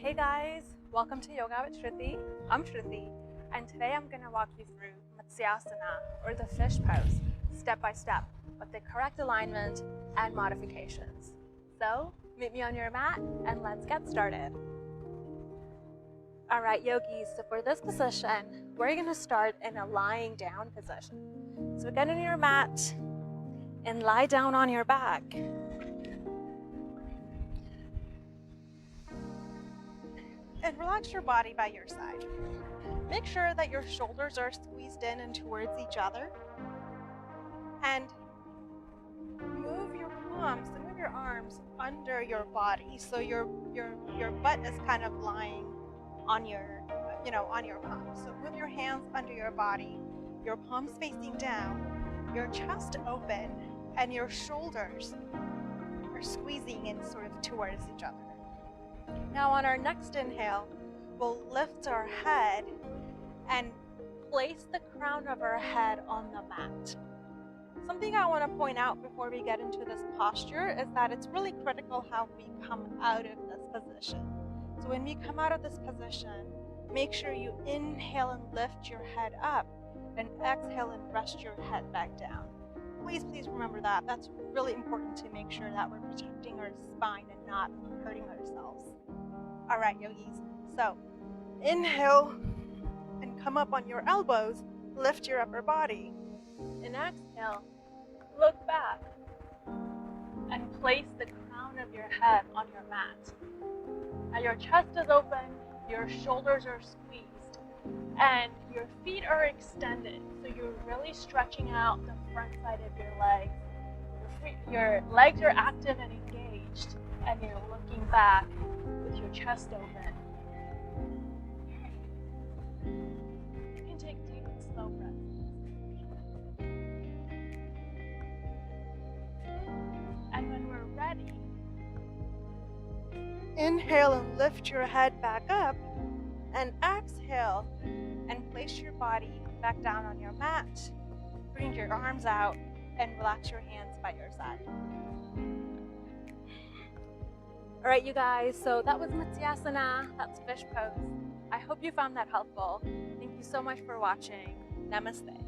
Hey guys, welcome to Yoga with Shruti. I'm Shruti, and today I'm going to walk you through Matsyasana, or the fish pose, step by step, with the correct alignment and modifications. So, meet me on your mat and let's get started. Alright yogis, so for this position, we're going to start in a lying down position. So get on your mat and lie down on your back. And relax your body by your side. Make sure that your shoulders are squeezed in and towards each other. And move your palms and move your arms under your body, so your butt is kind of lying on your palms. So move your hands under your body, your palms facing down, your chest open, and your shoulders are squeezing in sort of towards each other. Now on our next inhale, we'll lift our head and place the crown of our head on the mat. Something I want to point out before we get into this posture is that it's really critical how we come out of this position. So when we come out of this position, make sure you inhale and lift your head up and exhale and rest your head back down. Please remember that. That's really important to make sure that we're protecting our spine and not hurting ourselves. All right, yogis. So inhale and come up on your elbows, lift your upper body. And exhale, look back and place the crown of your head on your mat. Now your chest is open, your shoulders are squeezed, and your feet are extended. So you're really stretching out the front side of your legs. Your legs are active and engaged, and you're looking back with your chest open. You can take deep and slow breaths. And when we're ready, inhale and lift your head back up, and exhale and place your body back down on your mat. Bring your arms out and relax your hands by your side. All right, you guys, so that was Matsyasana, that's fish pose. I hope you found that helpful. Thank you so much for watching. Namaste.